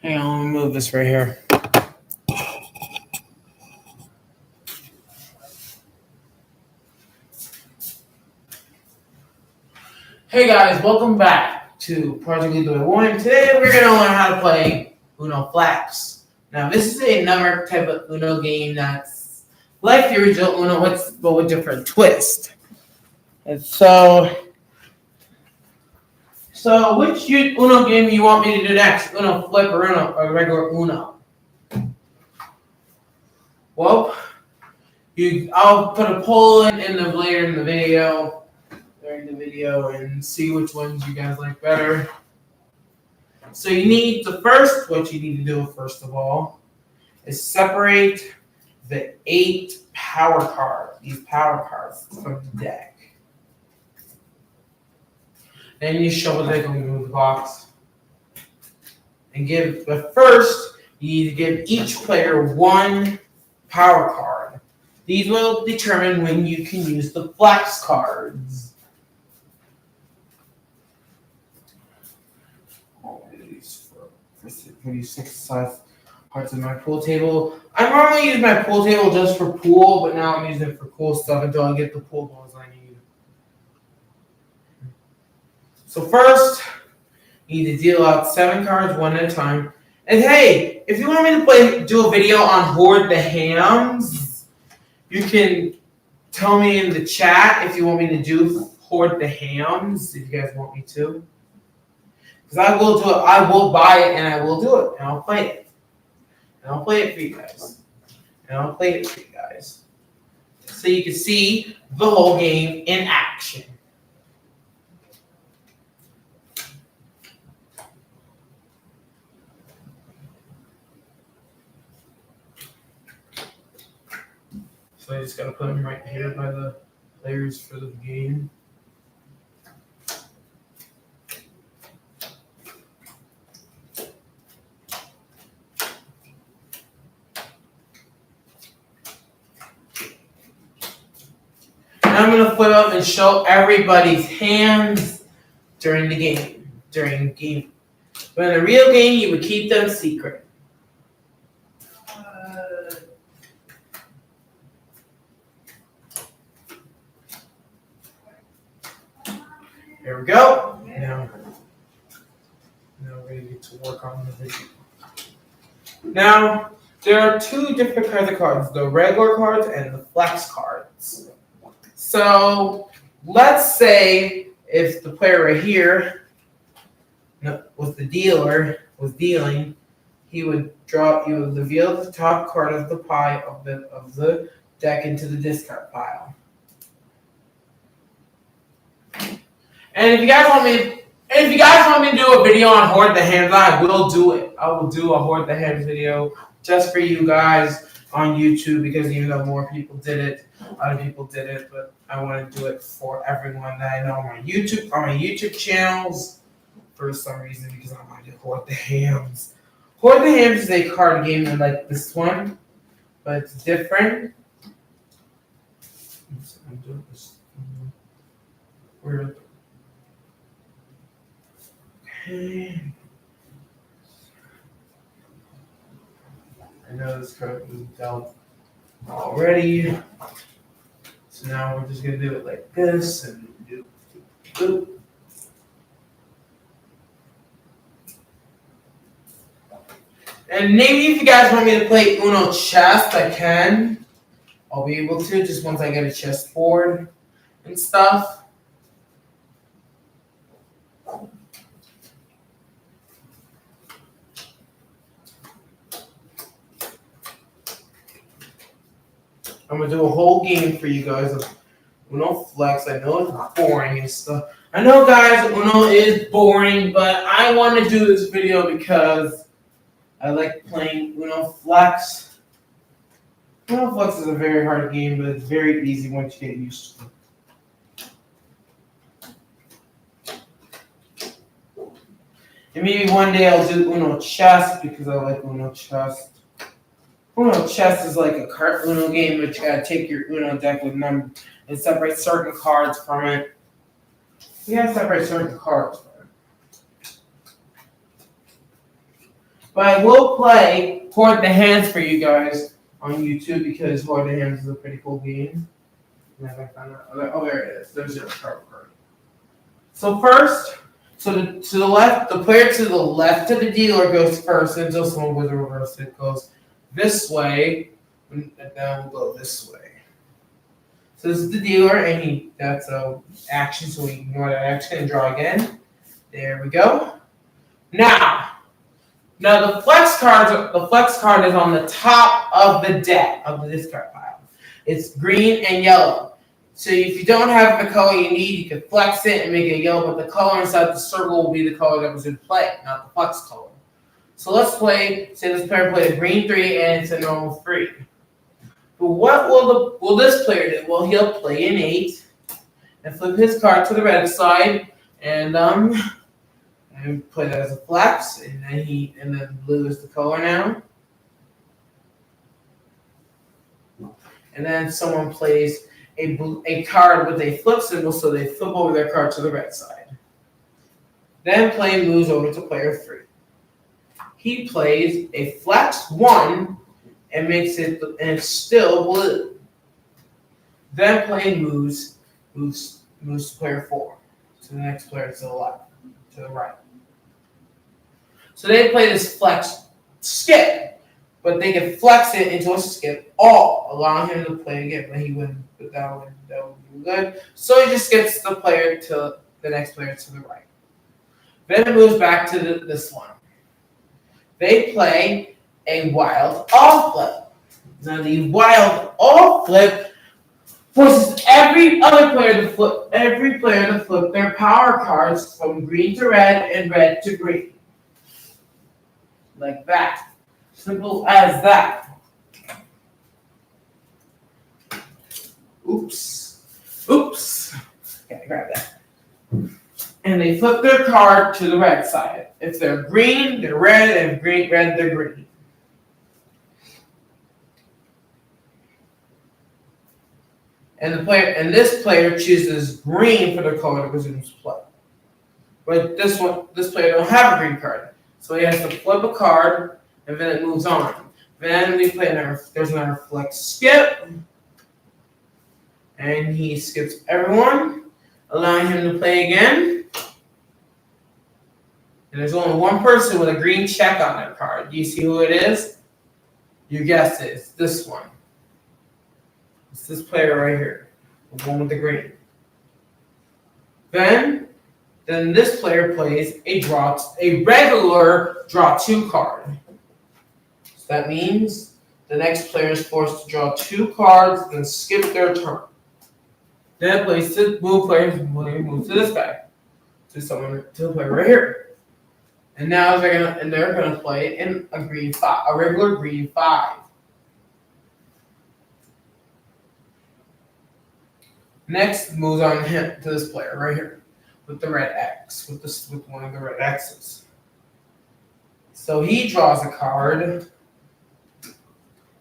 Hang on, let me move this right here. Hey guys, welcome back to Project Leader 1. Today we're going to learn how to play Uno Flex. Now this is another type of Uno game that's like the original Uno, but with different twist. And so which Uno game you want me to do next? Uno Flip or regular Uno? Well, I'll put a poll in the later in the video. During the video and see which ones you guys like better. So what you need to do first of all is separate the 8 power cards, these power cards from the deck. Then you shovel the deck into the box. But first, you need to give each player 1 power card. These will determine when you can use the flex cards. For these 6 size parts of my pool table. I normally use my pool table just for pool, but now I'm using it for cool stuff until I get the pool balls I need. So first, you need to deal out 7 cards one at a time. And hey, if you want me to do a video on Hoard the Hams, you can tell me in the chat if you want me to do Hoard the Hams, if you guys want me to. Because I will do it. I will buy it and I will do it. And I'll play it. And I'll play it for you guys. So you can see the whole game in action. So I just gotta put them right here by the players for the game. I'm going to flip up and show everybody's hands during the game. But in a real game, you would keep them secret. Here we go. Now we're going to get to work on the video. Now, there are 2 different kinds of cards, the regular cards and the flex cards. So let's say if the player right here was dealing, he would reveal the top card of the pile of the deck into the discard pile. And if you guys want me to do a video on Hoard the Hams, I will do it. I will do a Hoard the Hams video just for you guys on YouTube because even though more people did it, other people did it, but I want to do it for everyone that I know on my YouTube channels for some reason because I want to do Hoard the Hams. Hoard the Hams is a card game like this one, but it's different. Okay. I know this card was dealt already. So now we're just going to do it like this and do boop. And maybe if you guys want me to play Uno Chess, I can. I'll be able to just once I get a chessboard and stuff. I'm going to do a whole game for you guys of Uno Flex. I know it's boring and stuff. I know, guys, Uno is boring, but I want to do this video because I like playing Uno Flex. Uno Flex is a very hard game, but it's very easy once you get used to it. And maybe one day I'll do Uno Chess because I like Uno Chess. Uno Chess is like a card Uno game, but you gotta take your Uno deck with them and separate certain cards from it. You gotta separate certain cards from it. But I will play Hoard the Hands for you guys on YouTube because Hoard the Hands is a pretty cool game. Oh, there it is. There's your card. So first, to the left, the player to the left of the dealer goes first, and just one with the reverse. It goes this way, and then we'll go this way. So this is the dealer, and that's a action, so we ignore that action and draw again. There we go. Now the flex card is on the top of the deck of the discard pile. It's green and yellow. So if you don't have the color you need, you can flex it and make it yellow, but the color inside the circle will be the color that was in play, not the flex color. So let's play, say this player played a green 3 and it's a normal 3. But what will this player do? Well, he'll play an 8 and flip his card to the red side and play that as a flex, and then blue is the color now. And then someone plays a card with a flip symbol, so they flip over their card to the red side. Then play moves over to player 3. He plays a flex 1 and makes it, and it's still blue. Then play moves to player 4, to the next player to the left, to the right. So they play this flex skip, but they can flex it into a skip all, allowing him to play again, but he wouldn't. But that would be good. So he just skips the player to the next player to the right. Then it moves back to this one. They play a wild all flip. Now the wild all flip forces every player to flip their power cards from green to red and red to green. Like that. Simple as that. Oops. Gotta grab that. And they flip their card to the red side. If they're green, they're red, and if red, they're green. And this player chooses green for the color that resumes play. But this player don't have a green card. So he has to flip a card, and then it moves on. Then we play there's another flex skip. And he skips everyone, allowing him to play again. And there's only one person with a green check on their card. Do you see who it is? You guessed it. It's this one. It's this player right here. The one with the green. Then this player plays a regular draw 2 card. So that means the next player is forced to draw 2 cards and skip their turn. Then plays to blue players move to this guy, to the player right here. And now they're gonna play in a regular green 5. Next moves on to this player right here with the red X, with one of the red X's. So he draws a card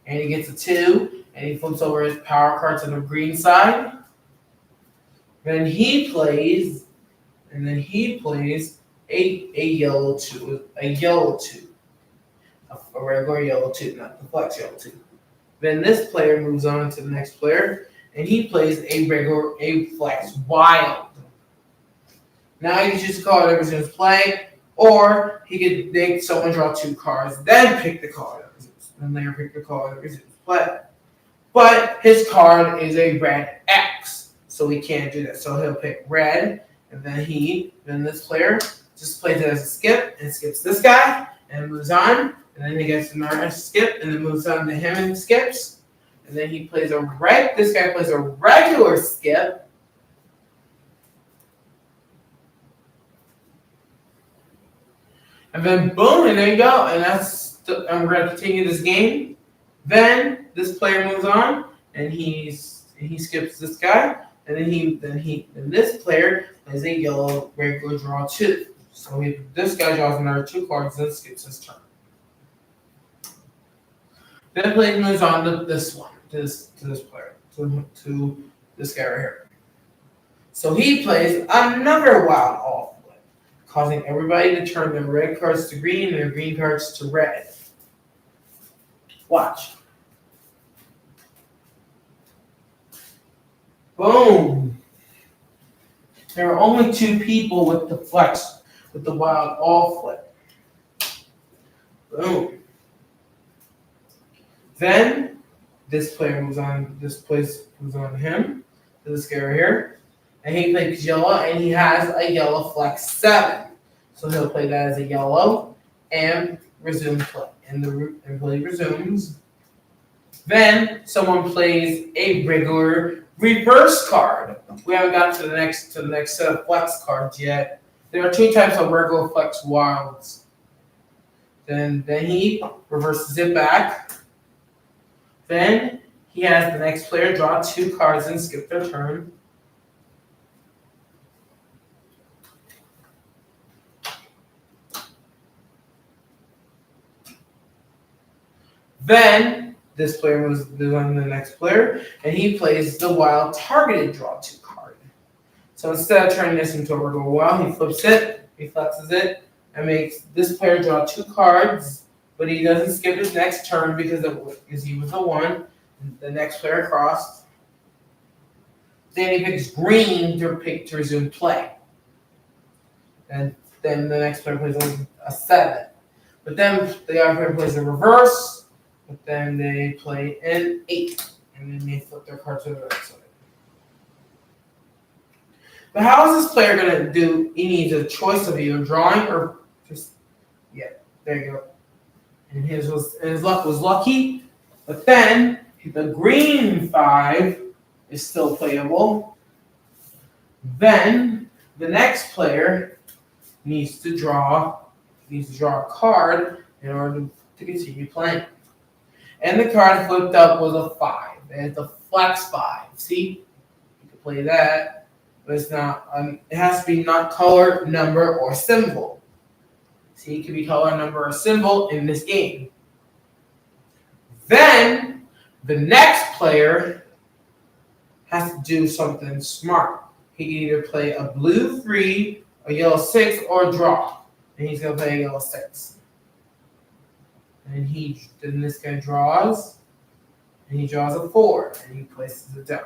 and he gets a 2 and he flips over his power card to the green side. Then he plays a yellow 2, a regular yellow 2, not the flex yellow 2. Then this player moves on to the next player, and he plays a flex wild. Now he can choose the card that resumes play, or he could make someone draw 2 cards, then pick the card that resumes, and then pick the card that resumes play. But his card is a red X, so he can't do that. So he'll pick red, and then this player just plays it as a skip and skips this guy and moves on, and then he gets another skip and then moves on to him and skips, and then this guy plays a regular skip. And then boom, and there you go, and we're gonna continue this game. Then this player moves on, and he skips this guy, and then this player plays a yellow regular draw 2. So this guy draws another 2 cards and skips his turn. Then player moves on to this one, to this player, to this guy right here. So he plays another wild all flip causing everybody to turn their red cards to green and their green cards to red. Watch. Boom. There are only 2 people with the flex, with the wild all flip. Boom. Then this player moves on. This place moves on to him. To this guy right here, and he plays yellow, and he has a yellow flex 7. So he'll play that as a yellow and resume play. And the play resumes. Then someone plays a regular reverse card. We haven't got to the next set of flex cards yet. There are 2 types of regular flex wilds. Then he reverses it back. Then he has the next player draw 2 cards and skip their turn. Then this player moves on to the next player, and he plays the wild targeted draw 2 card. So instead of turning this into a regular wild, he flips it, he flexes it, and makes this player draw 2 cards, but he doesn't skip his next turn because he was the 1. The next player crossed. Then he picks green to resume play. And then the next player plays a 7. But then the other player plays a reverse, but then they play an 8. And then they flip their card to the right side. But how is this player going to do? He needs a choice of either drawing or just, yeah, there you go. And his luck was lucky, but then the green 5 is still playable. Then the next player needs to draw a card in order to continue playing. And the card flipped up was a 5. And it's a flex 5. See? You can play that, but it's not. It has to be not color, number, or symbol. See, it can be color, number, or symbol in this game. Then the next player has to do something smart. He can either play a blue 3, a yellow 6, or draw. And he's going to play a yellow 6. And then this guy draws, and he draws a 4, and he places it down.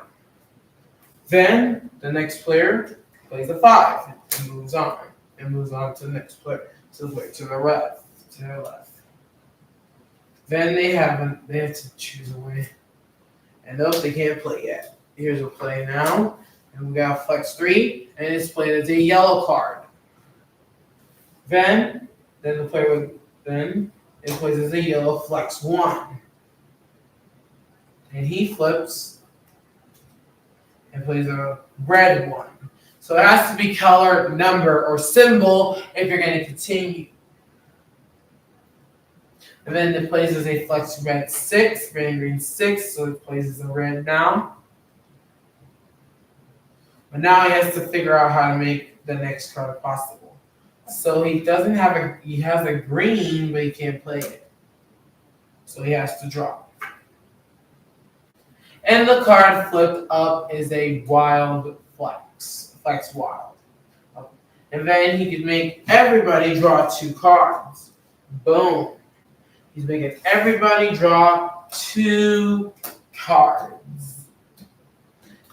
Then the next player plays a 5 and moves on to the next player. To the left. Then they have to choose a way. And those they can't play yet. Here's a play now. And we got flex 3, and it's played as a yellow card. Then the player it plays as a yellow flex 1. And he flips and plays a red 1. So it has to be color, number, or symbol if you're going to continue. And then it plays as a flex red 6, red and green 6, so it plays as a red now. But now he has to figure out how to make the next card possible. So he has a green, but he can't play it. So he has to draw. And the card flipped up is a wild flex wild. And then he can make everybody draw 2 cards. Boom. He's making everybody draw 2 cards.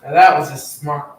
Now that was just smart.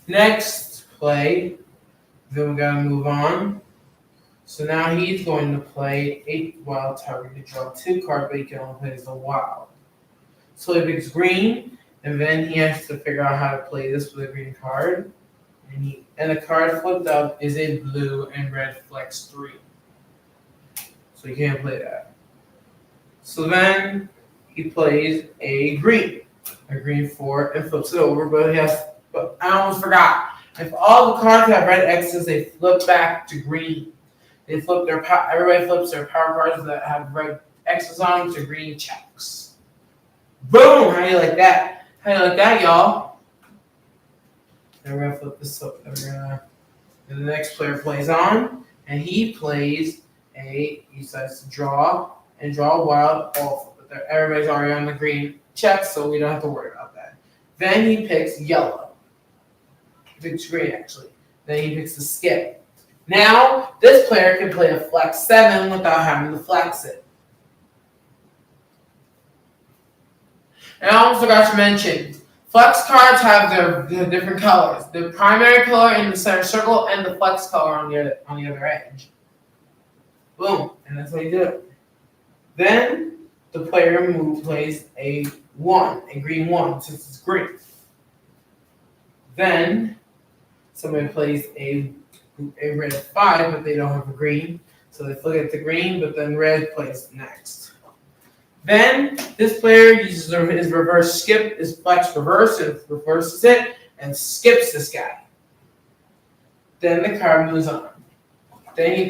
Next play, then we gotta move on. So now he's going to play a wild target to draw 2 cards, but he can only play as a wild. So he picks green, and then he has to figure out how to play this with a green card. And the card flipped up is a blue and red flex 3. So you can't play that. So then he plays a green 4, and flips it over, but I almost forgot. If all the cards have red X's, they flip back to green. They flip everybody flips their power cards that have red X's on them to green checks. Boom! How do you like that? How do you like that, y'all? And we're gonna flip this up. And the next player plays on, and he plays he decides to draw and draw a wild off. But everybody's already on the green check, so we don't have to worry about that. Then he picks yellow. He picks green, actually. Then he picks the skip. Now, this player can play a flex 7 without having to flex it. And I almost forgot to mention, flex cards have their different colors. The primary color in the center circle and the flex color on the other edge. Boom, and that's how you do it. Then the player plays a 1, a green 1, since it's green. Then somebody plays a red 5, but they don't have a green. So they flip it to green, but then red plays next. Then this player uses his reverse skip, his flex reverse, and reverses it, and skips this guy. Then the card moves on. Then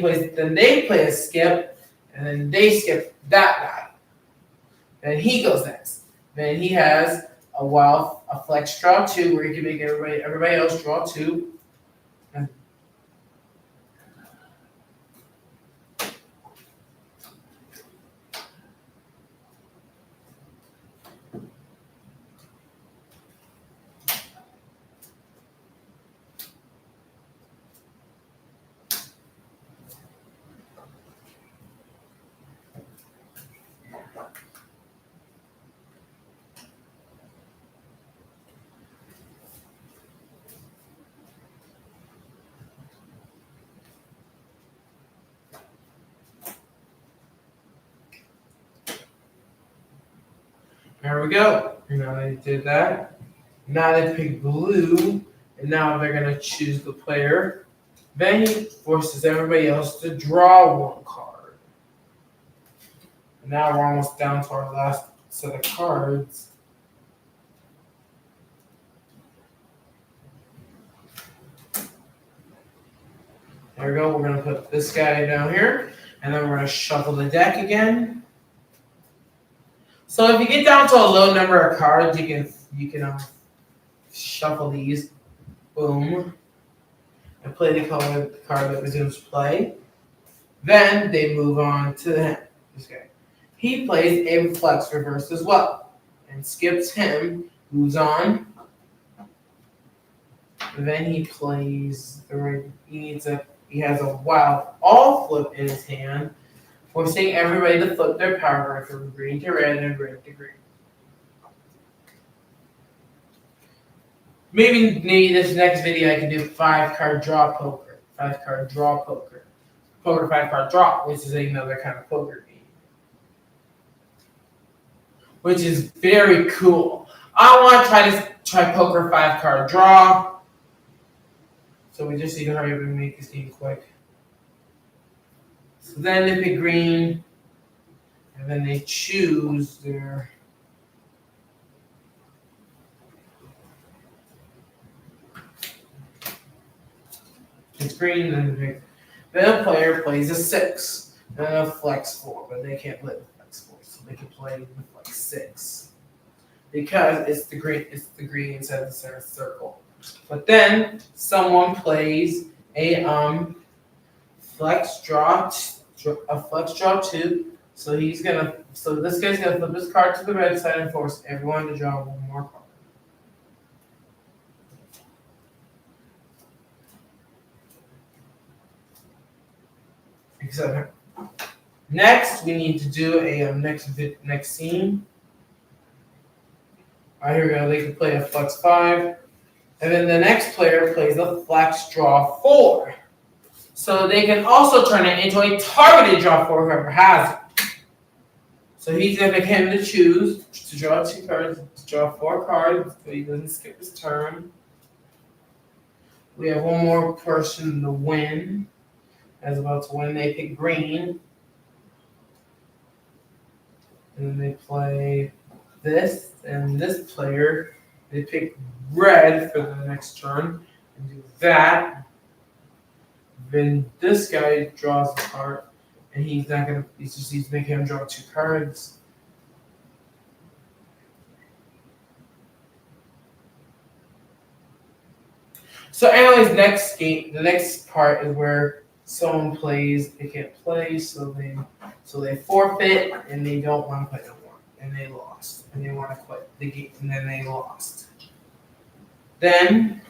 they play a skip, and then they skip that guy. Then he goes next. Then he has a flex draw 2, where he can make everybody else draw 2. There we go. Now they did that. Now they pick blue, and now they're going to choose the player. Then he forces everybody else to draw 1 card. And now we're almost down to our last set of cards. There we go. We're going to put this guy down here, and then we're going to shuffle the deck again. So if you get down to a low number of cards, you can shuffle these, boom, and play the card that resumes play. Then they move on to this guy. He plays a flex reverse as well, and skips him, moves on. And then he plays he has a wild all flip in his hand, forcing everybody to flip their power card from green to red and red to green. Maybe this next video I can do 5-card draw poker. 5-card draw poker. Poker 5-card draw, which is another kind of poker game. Which is very cool. I want to try poker 5-card draw. So we just need to hurry up and make this game quick. So then they pick green, and then they choose their it's green, then the player plays a 6, and a flex 4, but they can't play the flex 4, so they can play the flex 6 because it's the green inside the center circle. But then someone plays a flex draw 2. So this guy's gonna flip his card to the red side and force everyone to draw 1 more card. Except next we need to do a next scene. All right, here we go. They can play a flex 5. And then the next player plays a flex draw 4. So they can also turn it into a targeted draw 4, whoever has it. So he's going to pick him to choose to draw 2 cards, to draw 4 cards, so he doesn't skip his turn. We have one more person to win. As about to win, they pick green. And then they play this, and this player, they pick red for the next turn, and do that. Then this guy draws a card, and he's making him draw 2 cards. So anyways, the next part is where someone plays, they can't play, so they forfeit and they don't want to play no more. And they lost. And they want to quit the game, and then they lost. Then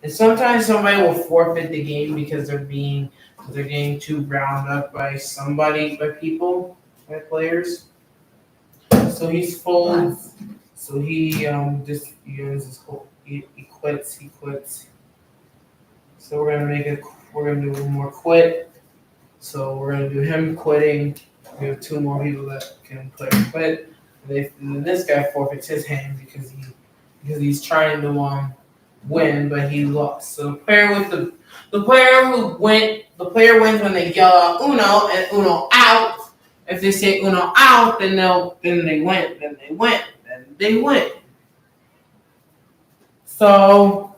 and sometimes somebody will forfeit the game because they're getting too round up by players. So he's full. So he just ends his whole. He quits. So we're gonna do one more quit. So we're gonna do him quitting. We have 2 more people that can play quit. And then this guy forfeits his hand because he's trying to win, but he lost. So the player wins when they yell out Uno and Uno out. If they say Uno out, then they win. So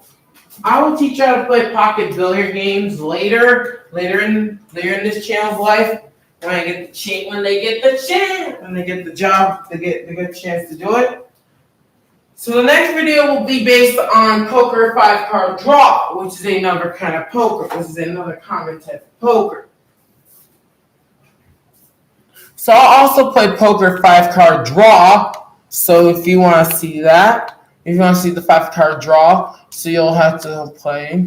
I will teach you how to play pocket billiard games later in this channel's life. When they get the chance to do it. So the next video will be based on poker 5-card draw, which is another kind of poker. This is another common type of poker. So I'll also play poker 5-card draw. So if you want to see that, if you want to see the 5-card draw, so you'll have to play